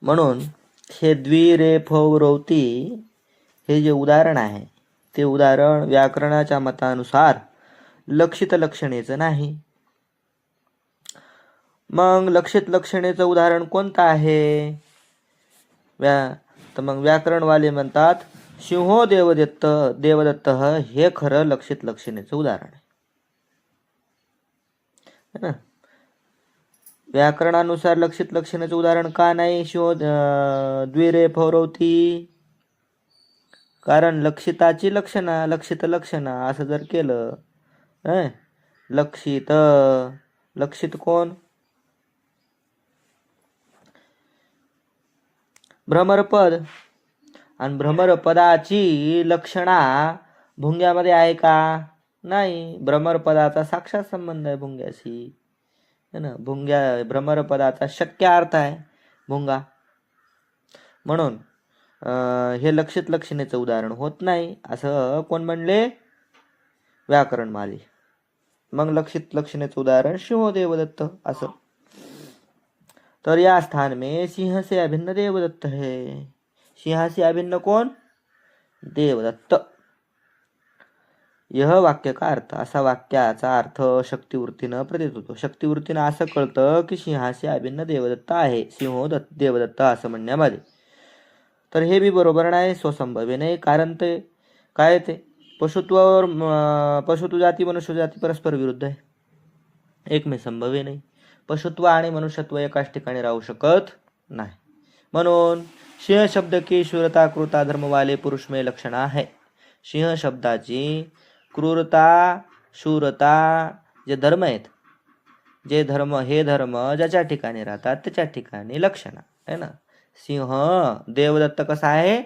म्हणून हे द्विरेफवरोती हे जे उदाहरण आहे ते उदाहरण व्याकरणाच्या मतानुसार लक्षित लक्षणेचं नाही. मग लक्षित लक्षणेचं उदाहरण कोणतं आहे? तर मग व्याकरणवाले म्हणतात सिंहो देवदत्त हे खरं लक्षित लक्षणेचं उदाहरण आहे ना. व्याकरणानुसार लक्षित लक्षणेचं उदाहरण का नाही सिंहो द्विरेफवरोती? कारण लक्षिताची लक्षणा लक्षित लक्षणा असं जर केलं लक्षित लक्षित कोण? भ्रमरपद. आणि भ्रमरपदाची लक्षणा भुंग्यामध्ये आहे का? नाही. भ्रमरपदाचा साक्षात संबंध आहे भुंग्याशी है ना. भ्रमरपदाचा शक्य अर्थ आहे भुंगा. म्हणून हे लक्षित लक्षणेचं उदाहरण होत नाही असं कोण म्हणले? व्याकरणवाले. मग लक्षित लक्षणेचं उदाहरण सिंहो देवदत्त असं. तर या स्थान में सिंह से अभिन्न देवदत्त है. सिंहाशी अभिन्न कौन? देवदत्त. यह वाक्य का अर्थ. असा वाक्याचा अर्थ शक्तिवृत्तीनं प्रतीत होतो. शक्तिवृत्तीनं असं कळतं की सिंहाशी अभिन्न देवदत्त आहे सिंहो देवदत्त असं म्हणण्यामध्ये. तर हे बी बरोबर नाही, स्वसंभव्य नाही. कारण ते काय ते पशुत्वावर पशुत्व जाती मनुष्य जाती परस्पर विरुद्ध आहे, एकमेव संभव्य नाही. पशुत्व आणि मनुष्यत्व एकाच ठिकाणी राहू शकत नाही. म्हणून सिंह शब्द की शूरता क्रूरता धर्म वाले पुरुष में लक्षणा है. सिंह शब्दाची क्रूरता शूरता जे धर्म आहेत, जे धर्म हे धर्म ज्याच्या ठिकाणी राहतात त्याच्या ठिकाणी लक्षणा आहे ना. सिंह देवदत्त कसा आहे?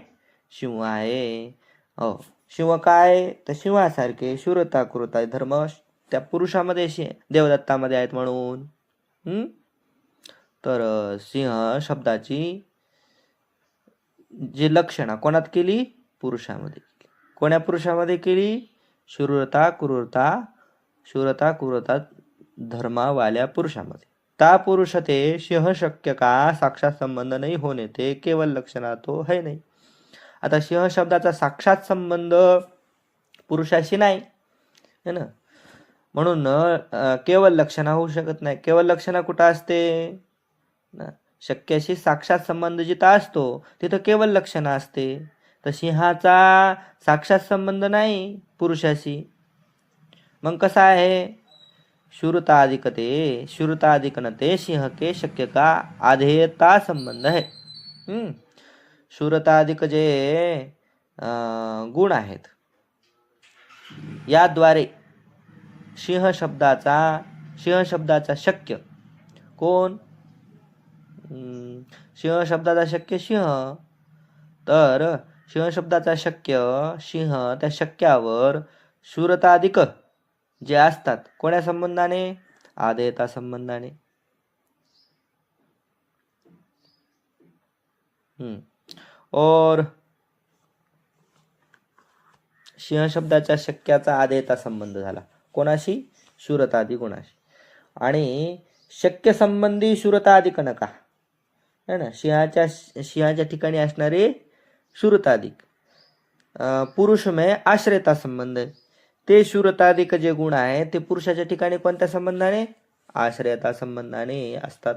सिंह आहे. हो, सिंह काय? तर सिंहासारखे शूरता क्रूरता धर्म त्या पुरुषामध्ये देवदत्तामध्ये आहेत म्हणून. तर सिंह शब्दाची जी लक्षणा कोणात केली? पुरुषामध्ये. कोण्या पुरुषामध्ये केली? शूरता क्रूरता धर्मावाल्या पुरुषामध्ये. ता पुरुष ते सिंह शक्य का साक्षात संबंध नाही होणे ते केवळ लक्षणा तो है नाही. आता सिंह शब्दाचा साक्षात संबंध पुरुषाशी नाही है ना. म्हणून केवळ लक्षणा होऊ शकत नाही. केवळ लक्षणा कुठं असते ना? शक्याशी साक्षात संबंध जिथं असतो तिथं केवळ लक्षणा असते. तर सिंहाचा साक्षात संबंध नाही पुरुषाशी. मग कसा आहे? शूरता अधिकनते सिंह के शक्य का आधेयता संबंध है. शूरता अधिक जे गुण आहेत याद्वारे सिंह शब्दाचा शक्य कोण? सिंह शब्दाचा शक्य सिंह. तर सिंह शब्दाचा शक्य सिंह त्या शक्यावर शूरता अधिक जे असतात कोण्या संबंधाने? आधेयता संबंधाने. और सिंह शब्दाच्या शक्याचा आधेयता संबंध झाला कोणाशी? शूरतादी गुणाशी. आणि शक्य संबंधी शूरताधिक नका है ना. सिंहाच्या ठिकाणी असणारे शूरताधिक पुरुष में आश्रयता संबंध आहे. ते शूरताधिक जे गुण आहे ते पुरुषाच्या ठिकाणी कोणत्या संबंधाने? आश्रयता संबंधाने असतात.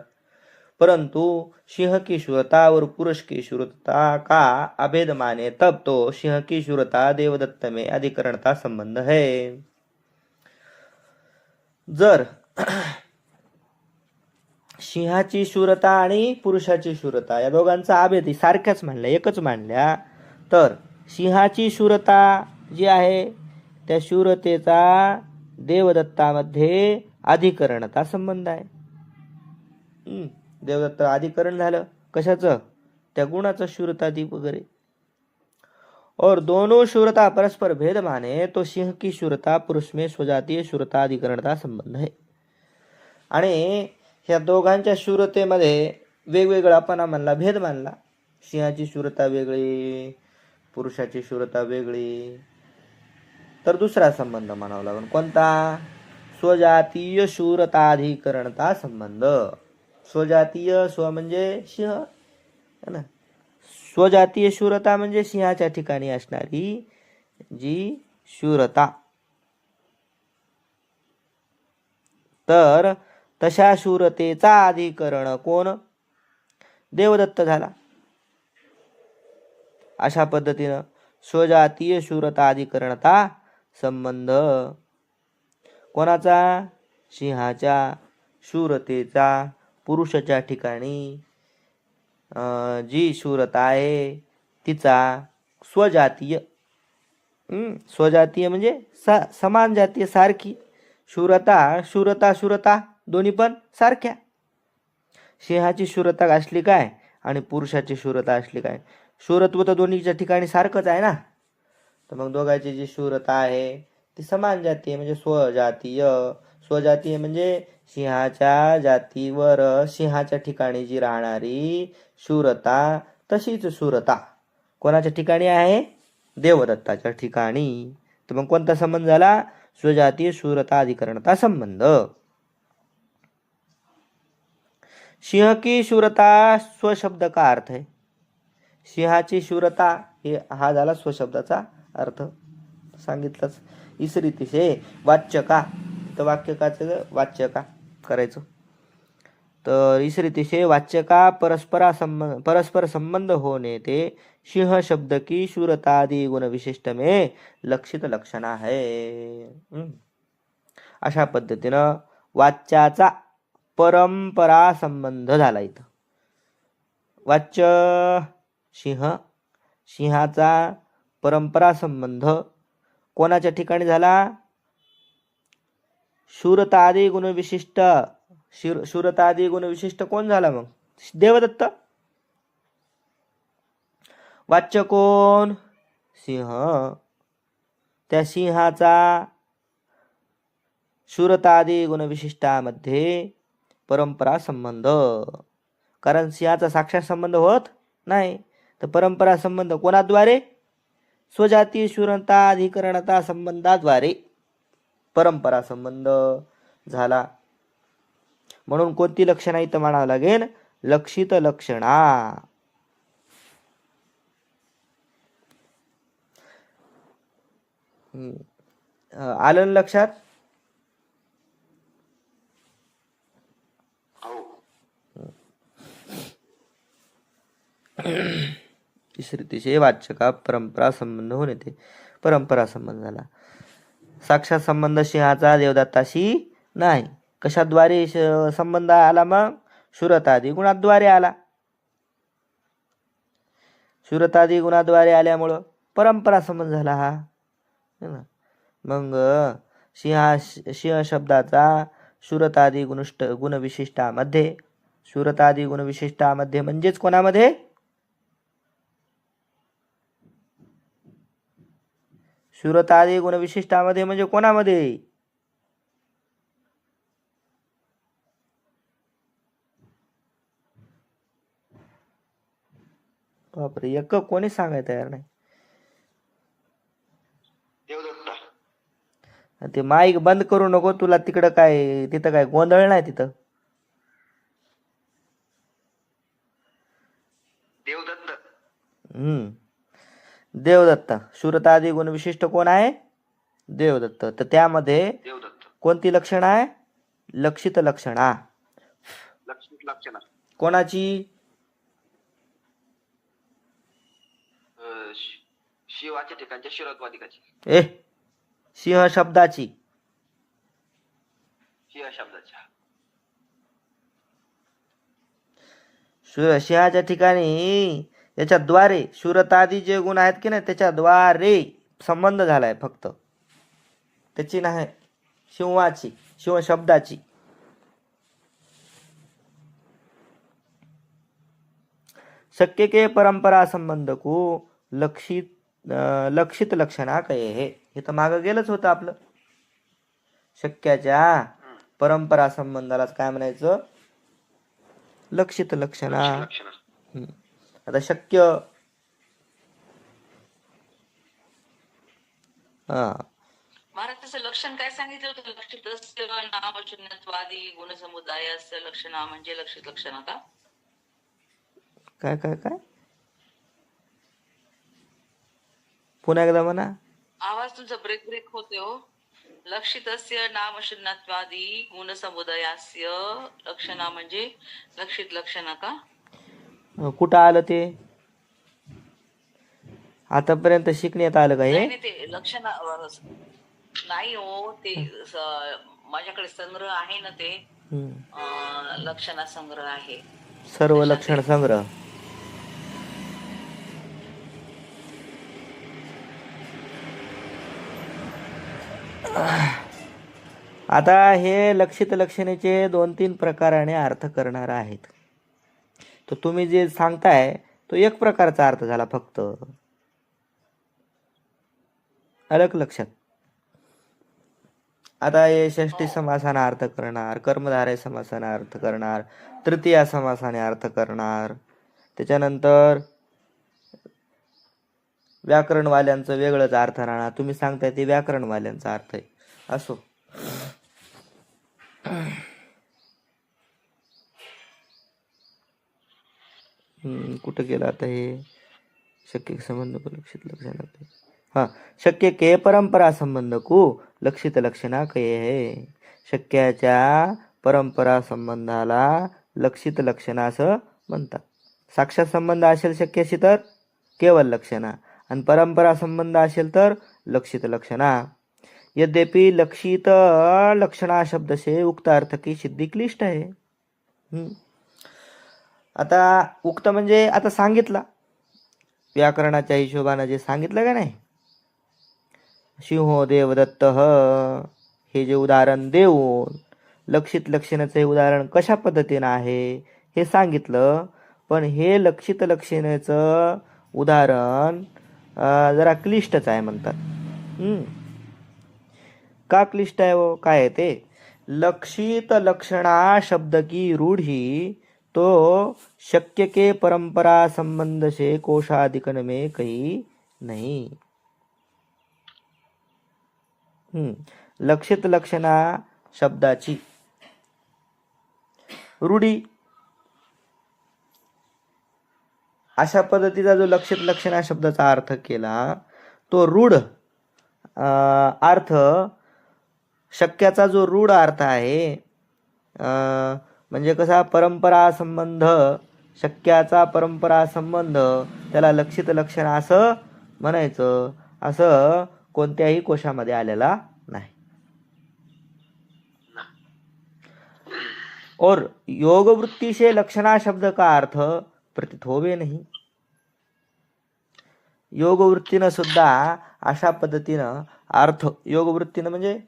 परंतु सिंह की शूरता और पुरुष की शूरता का अभेद माने तब तो सिंह की शूरता देवदत्त में अधिकरणता संबंध है. जर सिंहाची शूरता आणि पुरुषाची शूरता या दोघांचा अभेद सारख्याच मानल्या, एकच मानल्या, तर सिंहाची शूरता जी आहे त्या शूरतेचा देवदत्तामध्ये अधिकरणता संबंध आहे. देवदत्त अधिकरण झालं कशाचं? त्या गुणाचं शूरतादी वगैरे. और दोनों शूरता परस्पर भेद माने तो सिंह की शूरता पुरुष में स्वजातीय शूरता अधिकरणता संबंध है. आणि ह्या दोघांच्या शूरतेमध्ये वेगवेगळापणा मानला, भेद मानला. सिंहाची शूरता वेगळी, पुरुषाची शूरता वेगळी. तर दुसरा संबंध मानावा लागेल कोणता? स्वजातीय शूरताधिकरणता संबंध. स्वजातीय, स्व म्हणजे सिंह है ना. स्वजातीय शूरता म्हणजे सिंहाच्या ठिकाणी असणारी जी शूरता. तर तशा शूरतेचा अधिकरण कोण? देवदत्त झाला. अशा पद्धतीनं स्वजातीय शूरता अधिकरणता संबंध कोणाचा? सिंहाच्या शूरतेचा पुरुषाच्या ठिकाणी जी शूरता आहे तिचा स्वजातीय. स्वजातीय म्हणजे समान जातीय, सारखी. शूरता दोन्ही पण सारख्या. सिंहाची शूरता असली काय आणि पुरुषाची शूरता असली काय? शूरत्व तर दोन्हीच्या ठिकाणी सारखंच आहे ना. तर मग दोघांची जी शूरता आहे ती समान जातीय म्हणजे स्वजातीय. स्वजातीय म्हणजे सिंहाच्या जातीवर सिंहाच्या ठिकाणी जी राहणारी शूरता तशीच शूरता कोणाच्या ठिकाणी आहे? देवदत्ताच्या ठिकाणी. तर मग कोणता संबंध झाला? स्वजातीय शूरता अधिकरणता संबंध. सिंह की शूरता स्वशब्द का अर्थ है. सिंहाची शूरता हे हा झाला स्वशब्दाचा अर्थ सांगितलंच. इस रीती से वाच्य का, तर वाक्यकाचं वाच्य का करायचं. तर इस रीती से वाच्य का परस्पर संबंध होने ते सिंह शब्द की शूरता आदि गुण विशिष्ट में लक्षित लक्षणा है. अशा पद्धतीनं वाच्याचा परंपरा संबंध झाला इथं. वाच्य सिंह, सिंहाचा परंपरा संबंध कोणाच्या ठिकाणी झाला? शूरता आदी गुण विशिष्ट. शूरता आदी गुण विशिष्ट कोण झाला मग? देवदत्त. वाच्य कोण? सिंह. त्या सिंहाचा शूरता आदी गुण विशिष्टामध्ये परंपरा संबंध. कारण सिंहाचा साक्षात संबंध होत नाही, तर परंपरा संबंध कोणाद्वारे? स्वजातीय शूरता अधिकरणता संबंधाद्वारे परंपरा संबंध झाला. म्हणून कोणती लक्षणा इथं म्हणावं लागेल? लक्षित लक्षणा. आलं लक्षात? इस रीती से वाच्य का परंपरा संबंध होणे ते परंपरा संबंध झाला. साक्षात संबंध सिंहाचा देवदत्ताशी नाही. कशाद्वारे संबंध आला मग? शूरतादी गुणाद्वारे आला. शूरतादी गुणाद्वारे आल्यामुळं परंपरा संबंध झाला हा. मग सिंह शब्दाचा शूरतादी गुणविशिष्टामध्ये, शूरतादी गुणविशिष्टामध्ये म्हणजेच कोणामध्ये? शूरतादी गुणविशिष्टामध्ये म्हणजे कोणामध्ये? बापरे, एक कोणी सांगायला तयार नाही. ते माईक बंद करू नको. तुला तिकडं काय, तिथं काय गोंधळ नाही तिथं. देवदत्त. शूरतादी गुण विशिष्ट कोण आहे? देवदत्त. तर त्यामध्ये कोणती लक्षण आहे? लक्षित लक्षणा. कोणाची? शिवाच्या ठिकाणच्या शिरत्वादिकाची. सिंह शब्दाची. सिंह शब्दाच्या. सिंहाच्या ठिकाणी याच्याद्वारे शूरतादी जे गुण आहेत की नाही त्याच्याद्वारे संबंध झालाय फक्त, त्याची नाही सिंहाची, शिव शब्दाची. शक्य के परंपरा संबंध को लक्षित लक्षणा कहे हे. हे तर मागं गेलंच होतं आपलं. शक्याच्या परंपरा संबंधालाच काय म्हणायचं? लक्षित लक्षणा. आता शक्य महाराज लक्षण काय सांगितलं होतं? लक्षित नामशून्यत्वादी गुणसमुदायाचं लक्षण म्हणजे लक्षित लक्षण. आता काय काय काय पुन्हा एकदा म्हणा. आवाज तुमचा ब्रेक ब्रेक होते हो. लक्षितस्य नाम शून्यत्वादी गुण समुदयास्य लक्षणा म्हणजे लक्षित लक्षणा का? कुठं आलं ते? आतापर्यंत शिकण्यात आलं का हे? नाही नाही, ते लक्षणा नाही हो, ते माझ्याकडे संग्रह आहे ना, ते लक्षणा संग्रह आहे. सर्व लक्षण संग्रह. आता हे लक्षित लक्षणेचे 2-3 प्रकाराने अर्थ करणार आहेत. तर तुम्ही जे सांगताय तो एक प्रकारचा अर्थ झाला फक्त. अलग लक्षात. आता हे षष्टी समासाने अर्थ करणार, कर्मधारय समासाने अर्थ करणार, तृतीया समासाने अर्थ करणार, त्याच्यानंतर व्याकरणवाल्यांचं वेगळंच अर्थ राहणार. तुम्ही सांगताय ते व्याकरणवाल्यांचा अर्थ आहे. असो. कुठं गेलं आता हे? शक्य संबंध को लक्षित लक्षणा. हाँ, शक्य के परंपरा संबंध को लक्षित लक्षणा कहे है. शक्याच्या परंपरा संबंधाला लक्षित लक्षणा असं म्हणतात. साक्षात संबंध असेल शक्याशी तर केवळ लक्षणा, आणि परंपरा संबंध असेल तर लक्षित लक्षणा. यद्यपि लक्षित लक्षणा शब्द से उक्त अर्थ की सिद्धी क्लिष्ट है. आता उक्त म्हणजे आता सांगितला, व्याकरणाच्या हिशोबाने जे सांगितलं का नाही, सिंहो देवदत्त हे जे उदाहरण देऊन लक्षित लक्षणाचं हे उदाहरण कशा पद्धतीनं आहे हे सांगितलं. पण हे लक्षित लक्षणाचं उदाहरण जरा क्लिष्टच आहे म्हणतात. का क्लिष्ट आहे वो? काय आहे ते? लक्षित लक्षणा शब्द की रूढ़ी तो शक्य के परंपरा संबंध से कोशाधिकरण में कही नहीं. लक्षित लक्षणा शब्दाची रूढी, अशा पद्धतीचा जो लक्षित लक्षणा शब्दाचा अर्थ केला तो रूढ अर्थ, शक्याचा जो रूढ अर्थ आहे, म्हणजे कसा परंपरा संबंध, शक्याचा परंपरा संबंध, त्याला लक्षित लक्षण असं म्हणायचं, असं कोणत्याही कोशामध्ये आलेला नाही. और योग वृत्ति से लक्षणा शब्द का अर्थ प्रतीत होवे नाही. योग वृत्तीनं सुद्धा अशा पद्धतीनं अर्थ, योग वृत्तीनं म्हणजे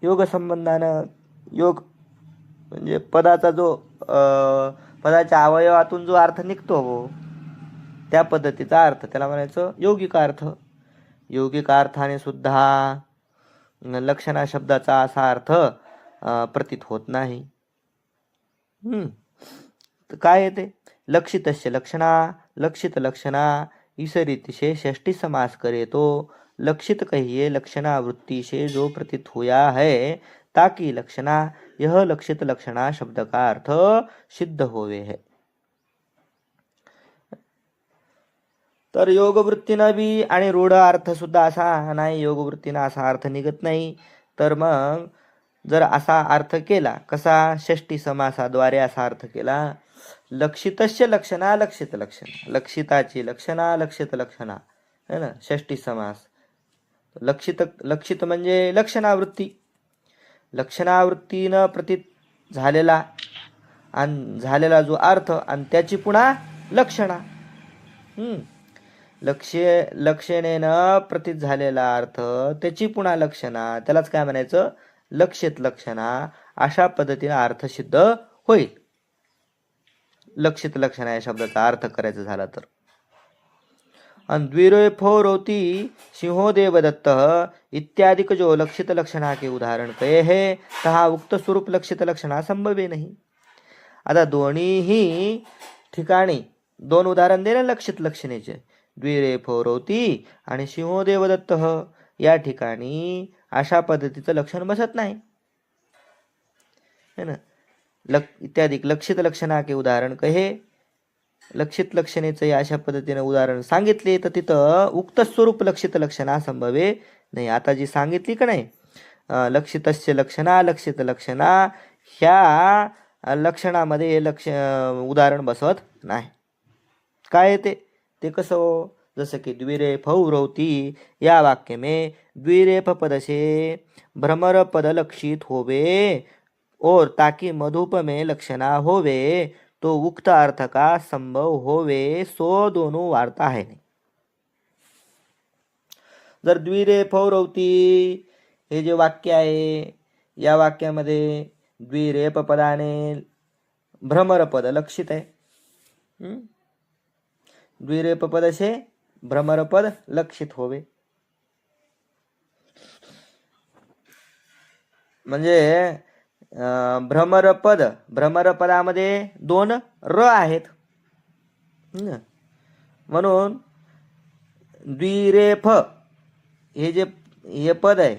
योग संबंधानं, योग म्हणजे पदाचा जो पदाच्या अवयवातून जो अर्थ निघतो त्या पद्धतीचा अर्थ त्याला म्हणायचं यौगिक अर्थ. यौगिक अर्थाने सुद्धा लक्षणा शब्दाचा असा अर्थ प्रतीत होत नाही. तर काय येते? लक्षितस्य लक्षणा, लक्षित लक्षणा इस रीति से षष्ठी समास करे तो लक्षित कहिए लक्षणा वृत्ति से जो प्रतीत हुआ है, ताकि लक्षणा यह लक्षित लक्षणा शब्द का अर्थ सिद्ध होवे है. तर योगवृत्तीनं बी आणि रूढ अर्थ सुद्धा असा नाही, योगवृत्तीनं असा अर्थ निघत नाही. तर मग जर असा अर्थ केला, कसा? षष्ठी समासाद्वारे असा अर्थ केला, लक्षितस्य लक्षणा लक्षित लक्षणा, लक्षिताची लक्षणा लक्षित लक्षणा है ना, षष्ठी समास. लक्षित लक्षित म्हणजे लक्षणावृत्ती, लक्षणावृत्तीनं प्रतीत झालेला आणि झालेला जो अर्थ आणि त्याची पुन्हा लक्षणा. लक्षणेनं प्रतीत झालेला अर्थ त्याची पुन्हा लक्षणा, त्यालाच काय म्हणायचं? लक्षित लक्षणा. अशा पद्धतीने अर्थ सिद्ध होईल लक्षित लक्षणा या शब्दाचा अर्थ करायचा झाला तर. आणि द्विरेफो रोती सिंहो देवदत्त इत्यादि जो लक्षित लक्षणा के उदाहरण कहे है, तहा उक्त स्वरूप लक्षित लक्षणा संभवे नाही. आता दोन्हीही ठिकाणी दोन उदाहरण दिले लक्षित लक्षणेचे, द्विरेफो रोती आणि सिंहो देवदत्त. या ठिकाणी अशा पद्धतीचं लक्षण बसत नाही है ना. इत्यादि लक्षित लक्षणा के उदाहरण कहे, लक्षित लक्षणेचं अशा पद्धतीने उदाहरण सांगितले तर तिथं उक्त स्वरूप लक्षित लक्षणा संभवे नाही. आता जी सांगितली का नाही लक्षितस्य लक्षणा लक्षित लक्षणा ह्या लक्षणामध्ये हे उदाहरण बसवत नाही. काय आहे ते कसं हो? जसं की द्विरेफ उरवती या वाक्य में द्विरेफ पद से भ्रमर पद लक्षित होवे और ताकि मधुप में लक्षणा होवे तो उक्त अर्थ का संभव होवे सो दोनों वार्ता है. जर द्विरेफ उरवती हे जे वाक्य आहे या वाक्यामध्ये द्विरेफ पदाने भ्रमर पद लक्षित आहे. द्विरेफ पद से भ्रमर पद लक्षित होवे म्हणजे भ्रमर पदामध्ये दोन र आहेत म्हणून द्विरेफ हे पद आहे.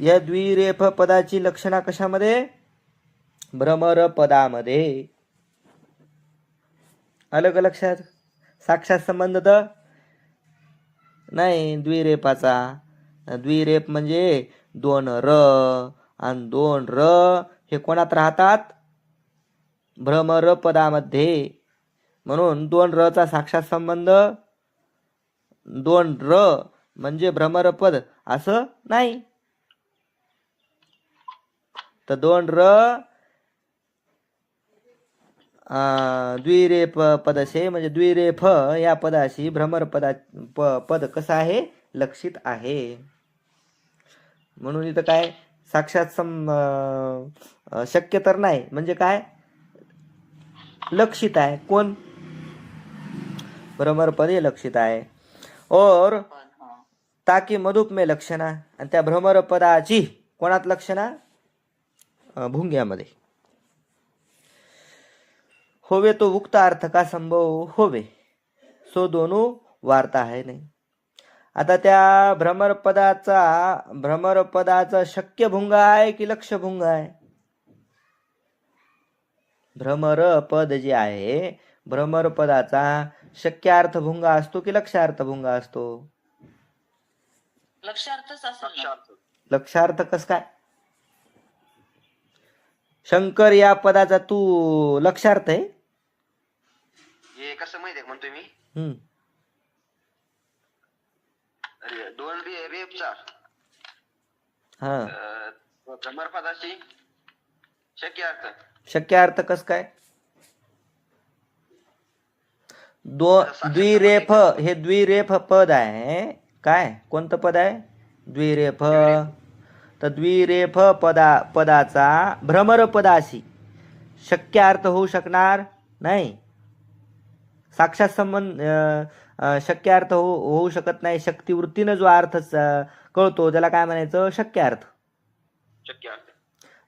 या द्विरेफ पदाची लक्षणा कशामध्ये? भ्रमर पदामध्ये. अलग लक्षात साक्षात संबंध तर नाही द्विरेफाचा. द्विरेफ म्हणजे दोन र आणि दोन र हे कोणात राहतात? भ्रमर पदामध्ये. म्हणून दोन र चा साक्षात संबंध दोन र म्हणजे भ्रमर पद असं नाही. तर दोन र द्विरेफ पदसे म्हणजे द्विरेफ या पदाशी भ्रमर पद कसं आहे? लक्षित आहे. म्हणून इथं काय साक्षात शक्य तर नाही म्हणजे काय लक्षित आहे. कोण? भ्रमर पद हे लक्षित आहे. और ताकि मधुप में लक्षणा आणि त्या भ्रमर पदाची कोणात लक्षणा? भुंग्यामध्ये होवे तो उक्त अर्थ का संभव होवे सो दोनों वार्ता आहे नाही. आता त्या भ्रमर पदाचा शक्य भुंगा आहे की लक्ष्य भुंगा आहे? भ्रमर पद जे आहे भ्रमर पदाचा शक्यार्थ भुंगा असतो की लक्ष्यार्थ भुंगा असतो? लक्षार्थच असेल ना. लक्षार्थ कस काय? शंकर या पदाचा तू लक्षार्थ आहे? हे कसं माहितीये म्हणतोय मी दोन रेफचा भ्रमर पदाची शक्य अर्थ कस काय? द्विरेफ हे द्विरेफ पद आहे. काय कोणतं पद आहे? द्विरेफ. तर द्विरेफ पदाचा भ्रमर पदाशी शक्य अर्थ होऊ शकणार नाही. साक्षात संबंध शक्य अर्थ होऊ शकत नाही. शक्तिवृत्तीनं जो अर्थ कळतो त्याला काय म्हणायचं? शक्य अर्थ.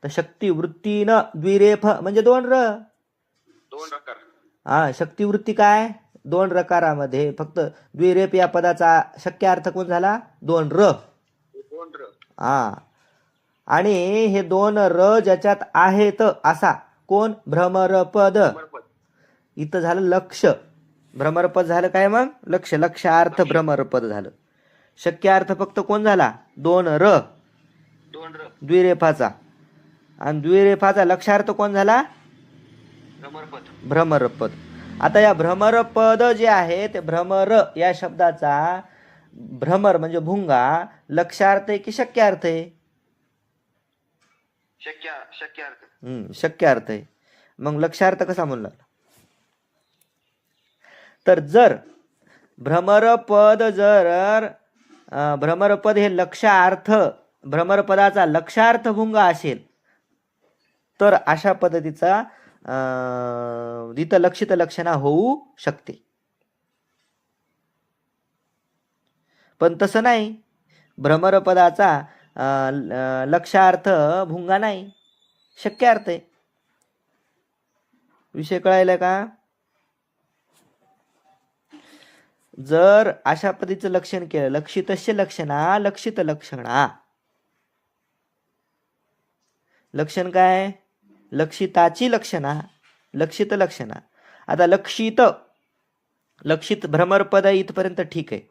तर शक्तिवृत्तीनं द्विरेफ म्हणजे दोन रकार. शक्तिवृत्ती काय? दोन रकारामध्ये फक्त द्विरेफ या पदाचा शक्य अर्थ कोण झाला? दोन र. आणि हे दोन र ज्याच्यात आहेत असा कोण? भ्रमरपद. इथं झालं लक्ष. भ्रमरपद झालं काय मग? लक्ष. लक्षार्थ भ्रमरपद झालं. शक्यार्थ फक्त कोण झाला? दोन र द्विरेफाचा. आणि द्विरेफाचा लक्षार्थ कोण झाला? भ्रमरपद. आता या भ्रमरपद जे आहे ते भ्रमर या शब्दाचा भ्रमर म्हणजे भुंगा लक्षार्थ आहे की शक्यार्थ आहे? शक्यार्थ आहे. मग लक्षार्थ कसा म्हणला? तर जर भ्रमरपद हे लक्षार्थ भ्रमरपदाचा लक्षार्थ भुंगा असेल तर अशा पद्धतीचा इथं लक्षित लक्षणा होऊ शकते. पण तसं नाही. भ्रमरपदाचा लक्षार्थ भुंगा नाही, शक्यार्थ आहे. विषय कळायला का? जर अशा पद्धतीचं लक्षण केलं लक्षितस्य लक्षणा लक्षित लक्षणा. लक्षण काय? लक्षिताची लक्षणा लक्षित लक्षणा. आता लक्षित भ्रमरपद इथपर्यंत ठीक आहे.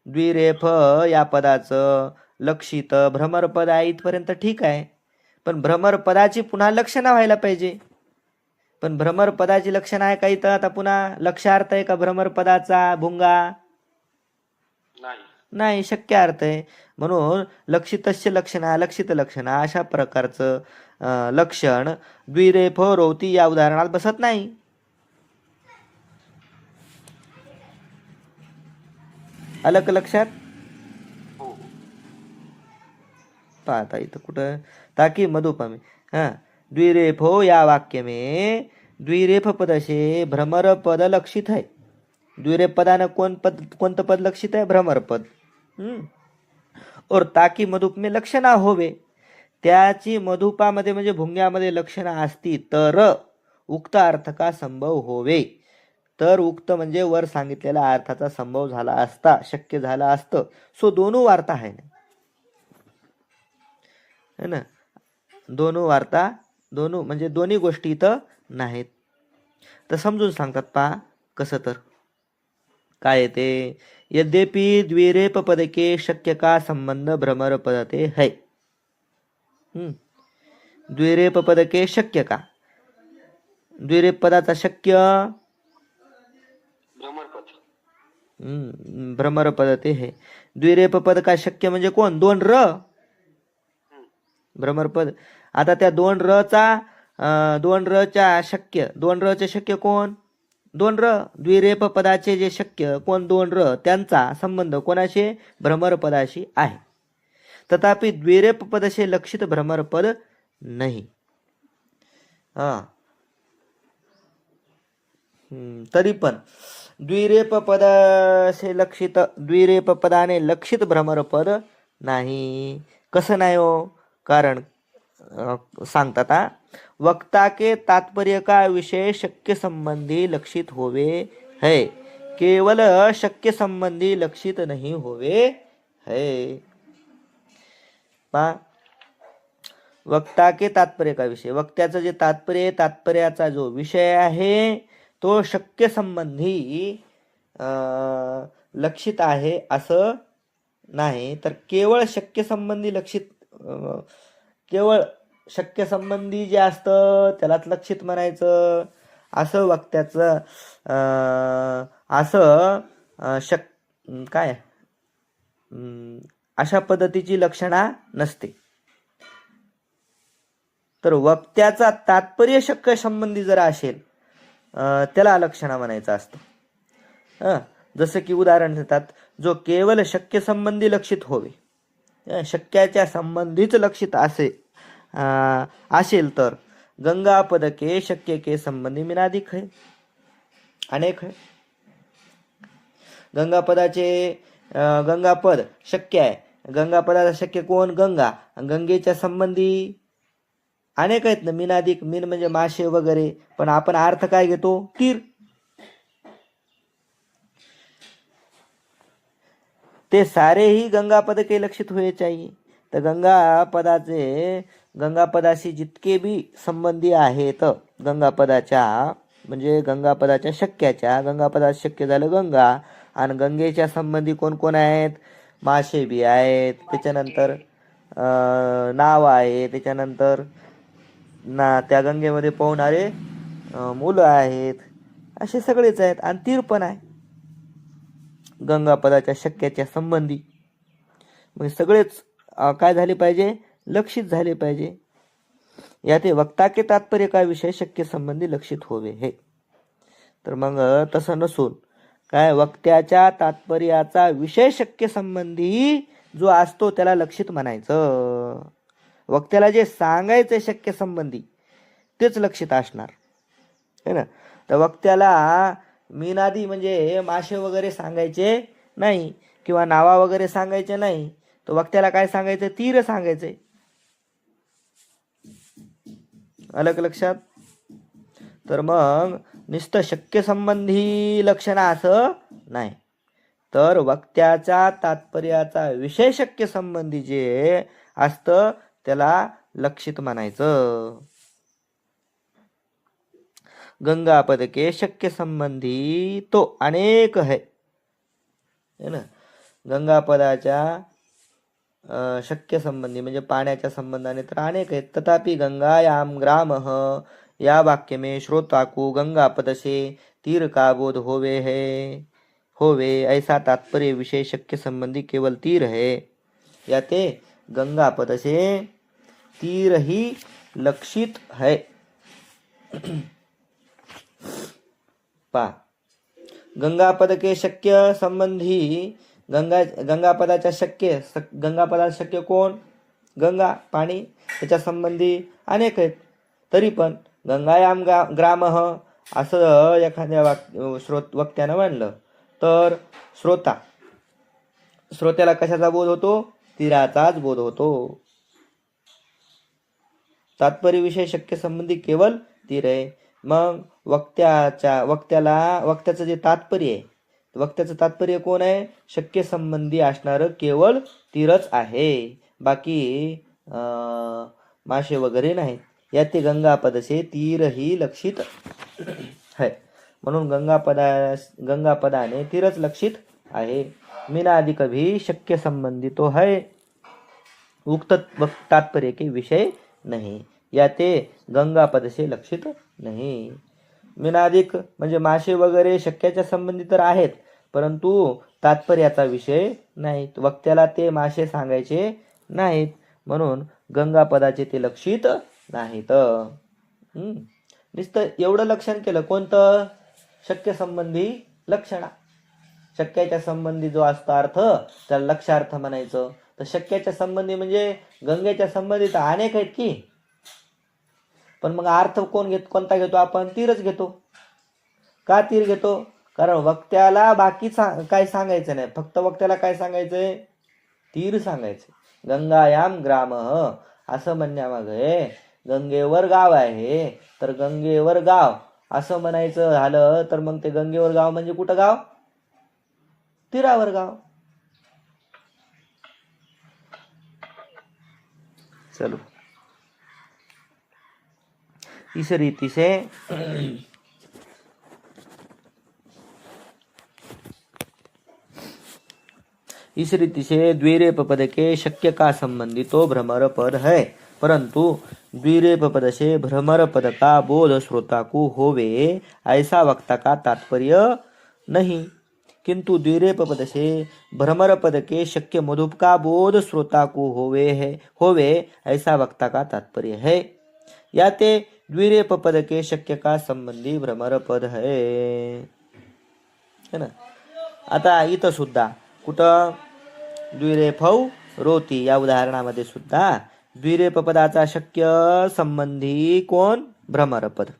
द्विरेफ या पदाचं लक्षित भ्रमरपद आहे इथपर्यंत ठीक आहे. पण भ्रमरपदाची पुन्हा लक्षणा व्हायला पाहिजे. पण भ्रमरपदाची लक्षणं आहे का इथं? आता पुन्हा लक्षार्थ आहे का भ्रमरपदाचा भुंगा? नाही, शक्य अर्थ आहे. म्हणून लक्षितस्य लक्षणा, लक्षित लक्षणा अशा प्रकारचं लक्षण द्विरेफ रोवती या उदाहरणात बसत नाही. अलग लक्षात? पाहता इथं कुठं ताकि मधुपमे द्विरेफो या वाक्य में द्विरेफ पद से भ्रमर पद लक्षित है. द्विरेफ पदानं कोणतं पद लक्षित आहे? भ्रमर पद. और ताकि मधुप में लक्षणा होवे, त्याची मधुपामध्ये म्हणजे भुंग्यामध्ये लक्षणा असती तर उक्त अर्थ का संभव होवे. तर उक्त म्हणजे वर सांगितलेल्या अर्थाचा संभव झाला असता, शक्य झाला असतं. सो दोनों वार्ता आहे ना. दोनों वार्ता, दोनों म्हणजे दोन्ही गोष्टी इथं नाहीत. तर समजून सांगतात पहा कसं. तर काय येते? यद्यपि द्विरेफ पद के शक्य का संबंध भ्रमर पदते है. द्विरेफ पद के शक्य का, द्विरेफ पदाचा शक्य भ्रमर पदते है. द्विरेफ पद का शक्य म्हणजे कोण? दोन र भ्रमर पद. आता त्या दोन रच्या शक्य, दोन रचे शक्य कोण? दोन र. द्विरेफ पदाचे जे शक्य कोण? दोन र. त्यांचा संबंध कोणाशी? भ्रमर पदाशी आहे. तथापि द्विरेफ पदसे लक्षित भ्रमर पद नाही. तरी पण द्विरेफ पदासे लक्षित, द्विरेफ पदाने लक्षित भ्रमर पद नाही. कसं नाही हो? कारण सांगतात वक्ता के तात्पर्य का विषय शक्य संबंधी लक्षित होवे है, केवल शक्य संबंधी लक्षित नहीं होवे है. वक्ता के तात्पर्य का विषय, वक्त्याचं जे तात्पर्य आहे, तात्पर्याचा जो विषय आहे तो शक्य संबंधी लक्षित आहे असं नाही. तर केवळ शक्य संबंधी लक्षित, केवळ शक्य संबंधी जे असतं त्यालाच लक्षित म्हणायचं असं वक्त्याचं असं काय अशा पद्धतीची लक्षणा नसते. तर वक्त्याचा तात्पर्य शक्य संबंधी जर असेल त्याला लक्षणा म्हणायचं असतं. जसं की उदाहरण देतात, जो केवळ शक्य संबंधी लक्षित होवे, शक्याच्या संबंधीच लक्षित असेल तर गंगा पद के शक्य के संबंधी मिनाधिक है, अनेक है. गंगापद शक्य आहे. गंगापदाचा शक्य कोण? गंगा. गंगेच्या संबंधी अनेक आहेत ना. मिनाधिक, मीन म्हणजे मासे वगैरे, पण आपण अर्थ काय घेतो? तीर. ते सारे ही गंगा पद के लक्षित हुए चाहिए. तर गंगापदाशी जितके बी संबंधी आहेत गंगापदाच्या, म्हणजे गंगापदाच्या शक्याच्या, गंगापदाचं शक्य झालं गंगा, आणि गंगेच्या संबंधी कोण कोण आहेत? मासे बी आहेत, त्याच्यानंतर नाव आहे, त्याच्यानंतर त्या गंगेमध्ये पोहणारे मुलं आहेत, असे सगळेच आहेत. आणि तीर पण आहे गंगापदाच्या शक्याच्या संबंधी. मग सगळेच काय झाले पाहिजे? लक्षित झाले पाहिजे. याते वक्ता के तात्पर्य का विषय शक्य संबंधी लक्षित होवे हे. तर मग तसं नसून काय, वक्त्याच्या तात्पर्याचा विषय शक्य संबंधी जो असतो त्याला लक्षित म्हणायचं. वक्त्याला जे सांगायचं शक्य संबंधी तेच लक्षित असणार है ना. तर वक्त्याला मीनादी म्हणजे मासे वगैरे सांगायचे नाही, किंवा नावा वगैरे सांगायचे नाही. तर वक्त्याला काय सांगायचं? तीर सांगायचे. अलग लक्षात? तर मग नुसतं शक्य संबंधी लक्षण असं नाही, तर वक्त्याच्या तात्पर्याचा विषय शक्य संबंधी जे असतं त्याला लक्षित म्हणायचं. गंगा पद के शक्य संबंधी तो अनेक है ना. गंगा पदाच्या शक्य संबंधी म्हणजे पाण्याच्या संबंधाने तर अनेक आहेत. तथापि गंगायाम ग्रामः या वाक्य में श्रोता को गंगा पद से तीर का बोध होवे ऐसा तात्पर्य विषय शक्य संबंधी केवल तीर है. याते गंगा पद से तीर ही लक्षित है. पा गंगा पद के शक्य संबंधी गंगा पदाच्या गंगा पदाचा शक्य कोण? गंगा पाणी. त्याच्या संबंधी अनेक आहेत. तरी पण गंगायाम ग्रामः असं एखाद्या वक्त्यानं म्हणलं तर श्रोत्याला कशाचा बोध होतो? तीराचाच बोध होतो. तात्पर्य विषय शक्य संबंधी केवळ तीर आहे. मग वक्त्याचं जे तात्पर्य आहे, वक्त्याचं तात्पर्य कोण आहे? शक्य संबंधी असणारं केवळ तीरच आहे. बाकी मासे वगैरे नाही. याते गंगापद से तीर ही लक्षित है. म्हणून गंगापदाने तीरच लक्षित आहे. मीनादि कभी शक्य संबंधी तो है, उक्त तात्पर्य के विषय नहीं. याते गंगापद से लक्षित नाही. मीनादिक म्हणजे मासे वगैरे शक्याच्या संबंधी तर आहेत, परंतु तात्पर्याचा विषय नाहीत. वक्त्याला ते मासे सांगायचे नाहीत, म्हणून गंगापदाचे ते लक्षित नाहीत. नुसतं एवढं लक्षण केलं. कोणतं? शक्य संबंधी लक्षणा. शक्याच्या संबंधी जो असतो अर्थ त्याला लक्षार्थ म्हणायचं. तर शक्याच्या संबंधी म्हणजे गंगेच्या संबंधी तर अनेक आहेत की, पण मग अर्थ कोणता घेतो आपण? तीरच घेतो. का तीर घेतो? कारण वक्त्याला बाकी काय सांगायचं नाही. फक्त वक्त्याला काय सांगायचंय? तीर सांगायचं. गंगायाम ग्रामः असं म्हणण्यामागे गंगेवर गाव आहे, तर गंगेवर गाव असं म्हणायचं झालं तर मग ते गंगेवर गाव म्हणजे कुठं गाव? तीरावर गाव. चलो इस रीति से द्विरेप पद के शक्य का संबंधी तो भ्रमर पद है, परंतु द्विरेप पद से भ्रमर पद का बोध श्रोता को होवे ऐसा वक्ता का तात्पर्य नहीं, किंतु द्विरेप पद से भ्रमर पद के शक्य मधुप का बोध श्रोता को होवे ऐसा वक्ता का तात्पर्य है. याते द्विरेप पद के शक्य का संबंधी भ्रमर पद है ना. आता इथं सुद्धा कुठं? द्विरेफौ रोती या उदाहरणामध्ये सुद्धा द्विरेप पदाचा शक्य संबंधी कोण? भ्रमरपद.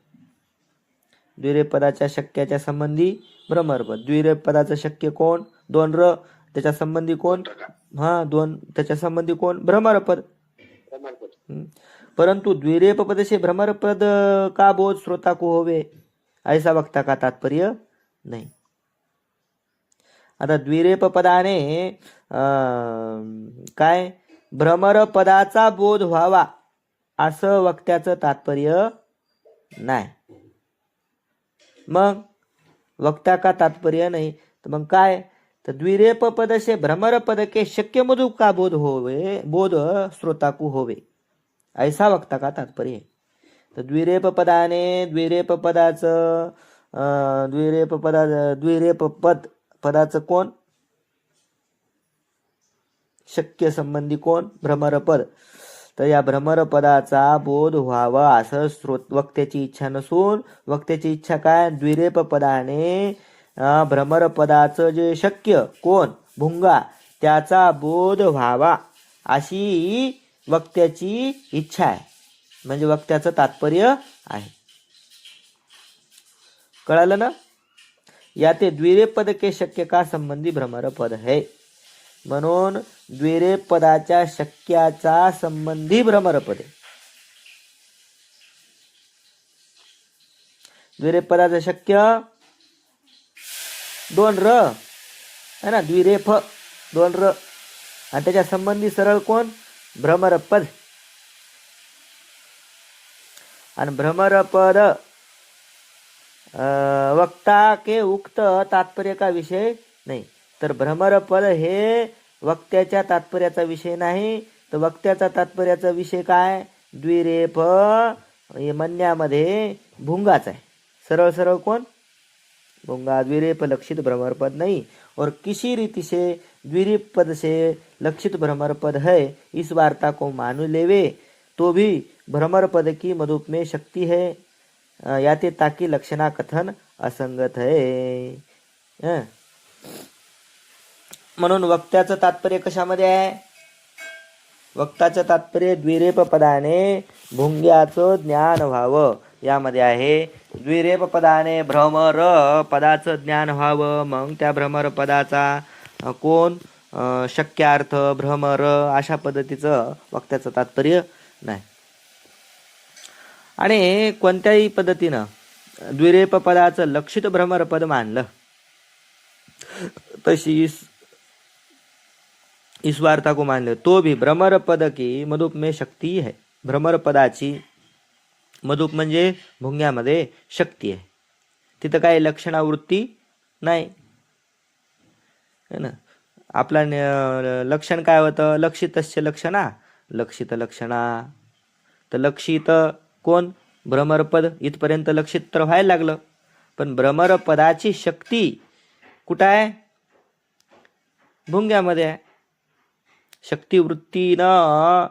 द्विरेप पदाच्या शक्याच्या संबंधी भ्रमरपद. द्विरेप पदाचं शक्य कोण? दोन र. त्याच्या संबंधी कोण? दोन. त्याच्या संबंधी कोण? भ्रमरपद. परंतु द्विरेप पद से भ्रमरपद का बोध श्रोता को होवे ऐसा वक्ता का तात्पर्य नाही. आता द्विरेप पदाने काय? भ्रमर पदाचा बोध व्हावा असं वक्त्याचं तात्पर्य नाही. मग वक्ता का तात्पर्य नाही तर मग काय? तर द्विरेप पद से भ्रमर पद के शक्य मधु का बोध श्रोता को होवे ऐसा वक्ता का तात्पर्य आहे. तर द्विरेप पदाचं कोण? शक्य संबंधी कोण? भ्रमरपद. तर या भ्रमरपदाचा बोध व्हावा असं वक्त्याची इच्छा नसून वक्त्याची इच्छा काय? द्विरेप पदाने भ्रमरपदाचं जे शक्य कोण? भुंगा त्याचा बोध व्हावा अशी वक्त्याची इच्छा आहे, म्हणजे वक्त्याचं तात्पर्य आहे. कळालं ना? याते द्विरेप पद के शक्य का संबंधी भ्रमर पद है, म्हणून द्विरेप पदाच्या शक्याचा संबंधी भ्रमर पद आहे. द्विरेप पदाचं शक्य दोन र है ना. द्विरेफ दोन र आणि त्याच्या संबंधी सरळ कोण? भ्रमरपद. आणि भ्रमरपद वक्ता के उक्त तात्पर्य का विषय नाही. तर भ्रमरपद हे वक्त्याच्या तात्पर्याचा विषय नाही. तर वक्त्याचा तात्पर्याचा विषय काय? द्विरेफ हे म्हणण्यामध्ये भुंगाच आहे. सरळ सरळ कोण? भुंगा. द्विरेफ लक्षित भ्रमर पद नहीं. और किसी रीति से द्विरेफ पद से लक्षित भ्रमर पद है, इस वार्ता को मान लेवे तो भी भ्रमर पद की मधुप में शक्ति है. याते ताकी लक्षणा कथन असंगत है. म्हणून वक्त्याचं तात्पर्य कशामध्ये आहे? वक्ताचं तात्पर्य द्विरेफ पदाने भुंग्याचं ज्ञान व्हावं यामध्ये आहे. द्विरेफ पदाने भ्रमर पदाचं ज्ञान व्हावं. मग त्या भ्रमर पदाचा कोण शक्यार्थ भ्रमर अशा पद्धतीचं वक्त्याचं तात्पर्य नाही. आणि कोणत्याही पद्धतीनं द्विरेफ पदाचं लक्षित भ्रमर पद मानलं तशी इस वार्ता को मान ले तो भी भ्रमर पद की मधुप में शक्ती है. भ्रमर पदाची मधुप म्हणजे भुंग्यामध्ये शक्ती आहे. तिथं काही लक्षणावृत्ती नाही है ना. आपला लक्षण काय होतं? लक्षितस्य लक्षणा लक्षित लक्षणा. तर लक्षित कोण? भ्रमरपद. इथपर्यंत लक्षित तर व्हायला लागलं, पण भ्रमरपदाची शक्ती कुठं आहे? भुंग्यामध्ये आहे. शक्तिवृत्तीनं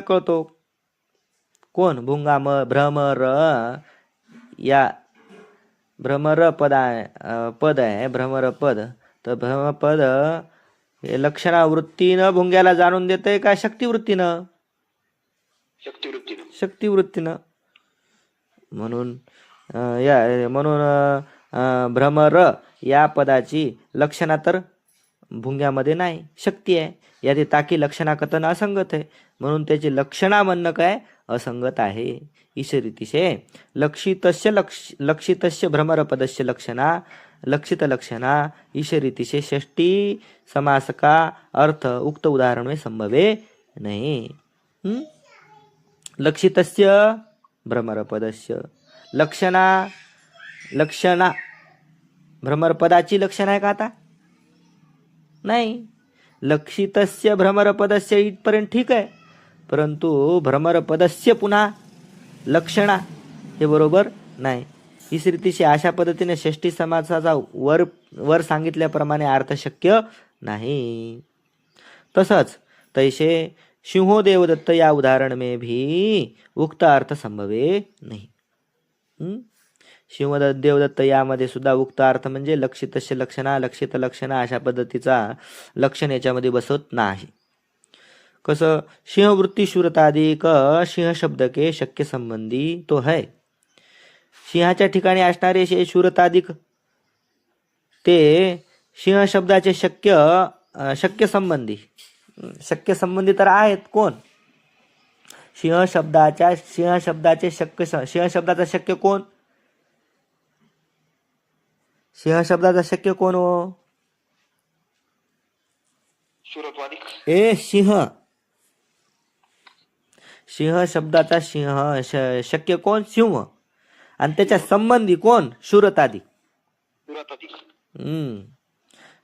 कळतो कोण? भुंगा. भ्रमर या भ्रमर पद आहे भ्रमर पद. तर भ्रमपद हे लक्षणावृत्तीनं भुंग्याला जाणून देतंय का शक्तिवृत्तीनं? शक्तिवृत्तीनं. म्हणून भ्रमर या पदाची लक्षणा तर भुंग्यामध्ये नाही, शक्ती आहे. यादी ताकी लक्षणा कथन असंगत आहे. म्हणून त्याची लक्षणा म्हणणं काय? असंगत आहे. ईशरीतिशे लक्षितस्य भ्रमरपदस्य लक्षणा लक्षित लक्षणा ईशरीतिशे षष्टी समास का अर्थ उक्त उदाहरण में संभवे नहीं. लक्षितस्य भ्रमरपदस्य लक्षणा भ्रमरपदाची लक्षण आहे का आता? नाही. लक्षितस्य भ्रमरपदस्य इथपर्यंत ठीक आहे, परंतु भ्रमरपदस्य पुन्हा लक्षणा हे बरोबर नाही. इस रीतीशी अशा पद्धतीने षष्टी समासाचा वर सांगितल्याप्रमाणे अर्थ शक्य नाही. तसंच तैसे सिंहो देवदत्त या उदाहरण में भी उक्त अर्थ संभवे नाही. सिंह देवदत्त यामध्ये सुद्धा उक्त अर्थ म्हणजे लक्षितस्य लक्षणा लक्षित लक्षणा अशा पद्धतीचा लक्षण याच्यामध्ये बसत नाही. कसं? सिंहवृत्ती शूरताधिक सिंह शब्द के शक्य संबंधी तो है. सिंहाच्या ठिकाणी असणारे शूरताधिक ते सिंह शब्दाचे शक्य संबंधी तर आहेत कोण? सिंह शब्दाचे सिंह शब्दाचा शक्य कोण? सिंह शब्दाचा शक्य कोण हो? सिंह शब्दाचा शक्य कोण? सिंह. आणि त्याच्या संबंधी कोण? शूरताधिक.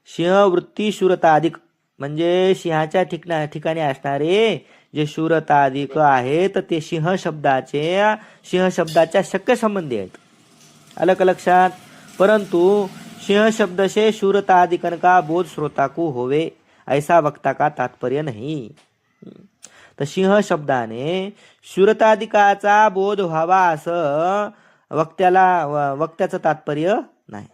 सिंहवृत्ती शूरताधिक म्हणजे सिंहाच्या ठिकाणी असणारे जे शूरताधिक आहेत ते सिंह शब्दाच्या शक्य संबंधी आहेत. अलग लक्षात. परंतु सिंह शब्द से शूरताधिकन का बोध श्रोता को होवे ऐसा वक्ता का तात्पर्य नहीं. तर सिंह शब्दाने शूरताधिकाचा बोध व्हावा असं वक्त्याचं तात्पर्य नाही.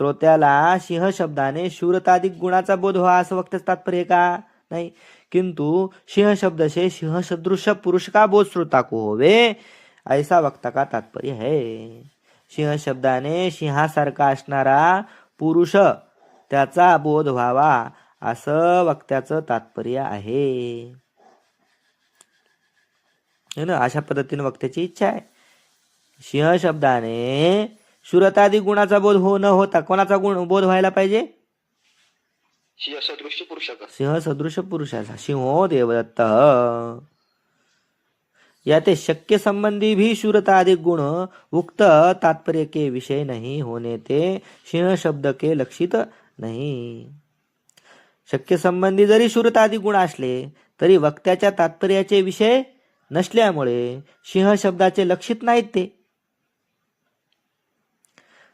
श्रोत्याला सिंह शब्दाने शूरताधिक गुणाचा बोध व्हावा असं वक्त्याचं तात्पर्य का नाही. किंतु सिंह शब्द से सिंह सदृश पुरुष का बोध श्रोता को होवे ऐसा वक्ता का तात्पर्य है. सिंह शब्दाने सिंहासारखा असणारा पुरुष त्याचा बोध व्हावा असं वक्त्याचं तात्पर्य आहे ना. अशा पद्धतीने वक्त्याची इच्छा आहे. सिंह शब्दाने शूरतादी गुणाचा बोध न होता कोणाचा बोध व्हायला पाहिजे? सिंह सदृश पुरुषाचा. सिंहो देवदत्त. याते शक्य संबंधी भी शूरता अधिक गुण उक्त तात्पर्य के विषय नहीं होने ते सिंह शब्द के लक्षित नाही. शक्य संबंधी जरी शूरता अधिक गुण असले तरी वक्त्याच्या तात्पर्याचे विषय नसल्यामुळे सिंह शब्दाचे लक्षित नाहीत ते.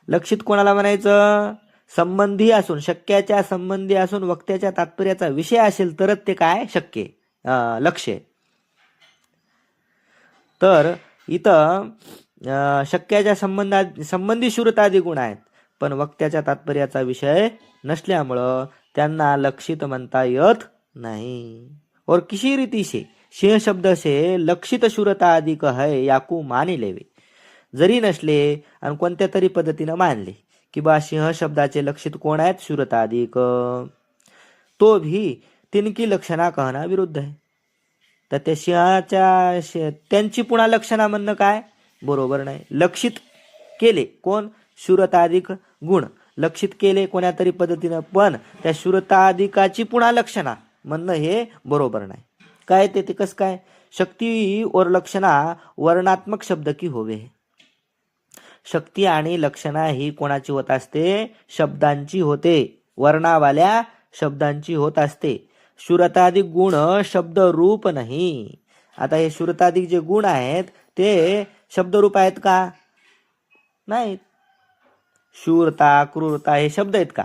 लक्षित कोणाला म्हणायचं? संबंधी असून, शक्याच्या संबंधी असून वक्त्याच्या तात्पर्याचा विषय असेल तरच ते काय शक्य लक्ष्य. तर इथं शक्याच्या संबंधी शूरतादी गुण आहेत, पण वक्त्याच्या तात्पर्याचा विषय नसल्यामुळं त्यांना लक्षित म्हणता येत नाही. और किसी रीति से सिंह शब्द से लक्षित शूरता अधिक है याकू मानी लेवे. जरी नसले आणि कोणत्या तरी पद्धतीनं मानले की बा सिंह शब्दाचे लक्षित कोण आहेत? शूरता अधिक, तो भी तिनकी लक्षणा कहना विरुद्ध आहे. तर त्या सिंहाच्या त्यांची पुन्हा लक्षणा म्हणणं काय बरोबर नाही. लक्षित केले कोण? शूरताधिक गुण लक्षित केले कोण्या तरी पद्धतीनं, पण त्या शूरताधिकाची पुन्हा लक्षणा म्हणणं हे बरोबर नाही. काय ते कसं काय? शक्ती और लक्षणा वर्णात्मक शब्द की होवे. शक्ती आणि लक्षणा ही कोणाची होत असते? शब्दांची होते, वर्णावाल्या शब्दांची होत असते. शूरताधिक गुण शब्द रूप नाही. आता हे शूरताधिक जे गुण आहेत ते शब्दरूप आहेत का? नाहीत. शूरता, क्रूरता हे शब्द आहेत का?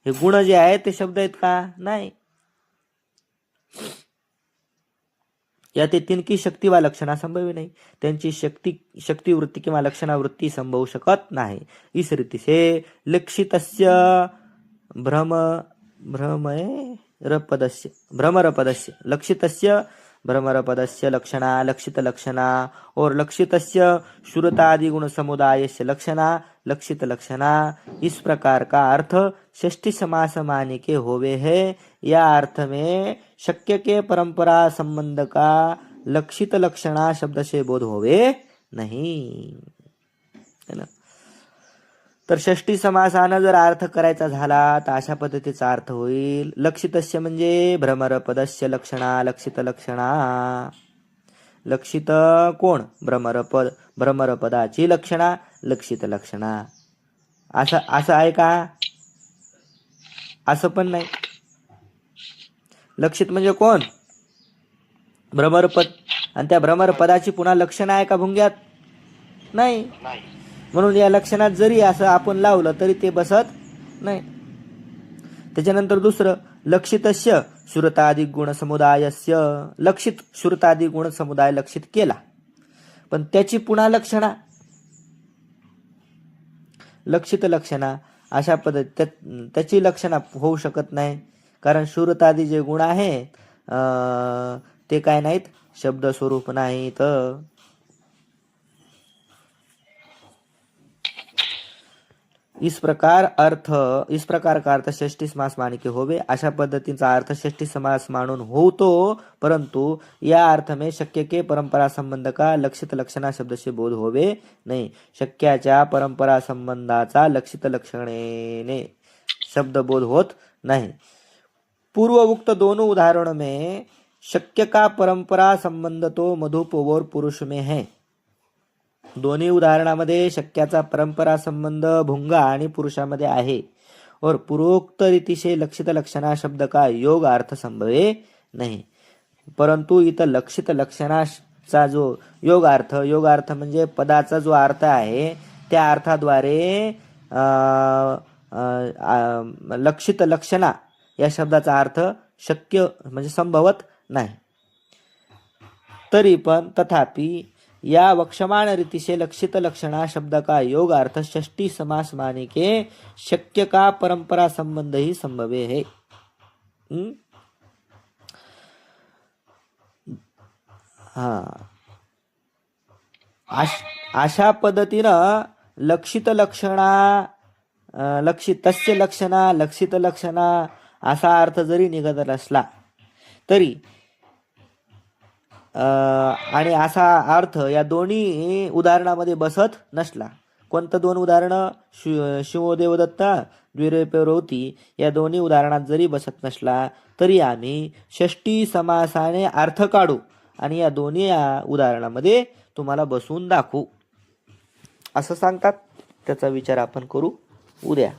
हे गुण जे आहेत ते शब्द आहेत का? नाही. याते तिनकी शक्ती वा लक्षणा संभवी नाही. त्यांची शक्ती वृत्ती किंवा लक्षणा वृत्ती संभवू शकत नाही. इस रीति से लक्षितस्य भ्रमरपदस्य लक्षितस्य भ्रमरपदस्य लक्षणा लक्षित लक्षणा और लक्षितस्य शूरतादि गुण समुदायस्य लक्षणा लक्षित लक्षणा, इस प्रकार का अर्थ षष्ठी समास माने के होवे है. या अर्थ में शक्य के परंपरा संबंध का लक्षित लक्षणा शब्द से बोध होवे नहीं. है ना? तर षष्ठी समासानं जर अर्थ करायचा झाला तर अशा पद्धतीचा अर्थ होईल. लक्षितस्य म्हणजे भ्रमरपदस्य लक्षणा लक्षित लक्षणा. लक्षित कोण? भ्रमरपद, भ्रमरपदाची लक्षणा लक्षित लक्षणा. असं आहे का? असं पण नाही. लक्षित म्हणजे कोण? भ्रमरपद. आणि त्या भ्रमरपदाची पुन्हा लक्षण आहे का भुंग्यात? नाही. म्हणून या लक्षणात जरी असं आपण लावलं तरी ते बसत नाही. त्याच्यानंतर दुसरं लक्षितस्य शूरताधिक गुण समुदायस्य. लक्षित शूरताधिक गुण समुदाय लक्षित केला, पण त्याची पुन्हा लक्षणा लक्षित लक्षणा अशा पद्धती त्याची लक्षणा होऊ शकत नाही. कारण शूरतादी जे गुण आहेत ते काय नाहीत? शब्द स्वरूप नाहीत. इस प्रकार का अर्थ षष्ठी समास माने के होवे. अशा पद्धतीचा अर्थ षष्ठी समास मानून होतो, परंतु या अर्थ में शक्य के परंपरा संबंध का लक्षित लक्षणा शब्द से बोध होवे नाही. शक्याच्या परंपरा संबंधाचा लक्षित लक्षणेने शब्द बोध होत नाही. पूर्वोक्त दोनों उदाहरणों में शक्य का परंपरा संबंध तो मधुप और पुरुष में है. दोन्ही उदाहरणामध्ये शक्याचा परंपरा संबंध भुंगा आणि पुरुषामध्ये आहे. और पूर्वोक्त रीति से लक्षित लक्षणा शब्द का योग अर्थ संभवे नाही. परंतु इथं लक्षित लक्षणाचा जो योग अर्थ म्हणजे पदाचा जो अर्थ आहे त्या अर्थाद्वारे लक्षित लक्षणा या शब्दाचा अर्थ शक्य म्हणजे संभवत नाही. तरी पण तथापि या वक्षमान रीति से लक्षित लक्षणा शब्द का योग अर्थ षष्ठी समास माने के शक्य का परंपरा संबंध ही संभवे है. अशा पद्धतीनं लक्षित लक्षणा लक्षितस्य लक्षणा लक्षित लक्षणा असा अर्थ जरी निघत असला तरी आणि असा अर्थ या दोन्ही उदाहरणामध्ये बसत नसला. कोणतं दोन उदाहरणं? शिव देवदत्ता द्विरेपवती या दोन्ही उदाहरणात जरी बसत नसला तरी आम्ही षष्ठी समासाने अर्थ काढू आणि या दोन्ही उदाहरणामध्ये तुम्हाला बसवून दाखवू असं सांगतात. त्याचा विचार आपण करू उद्या.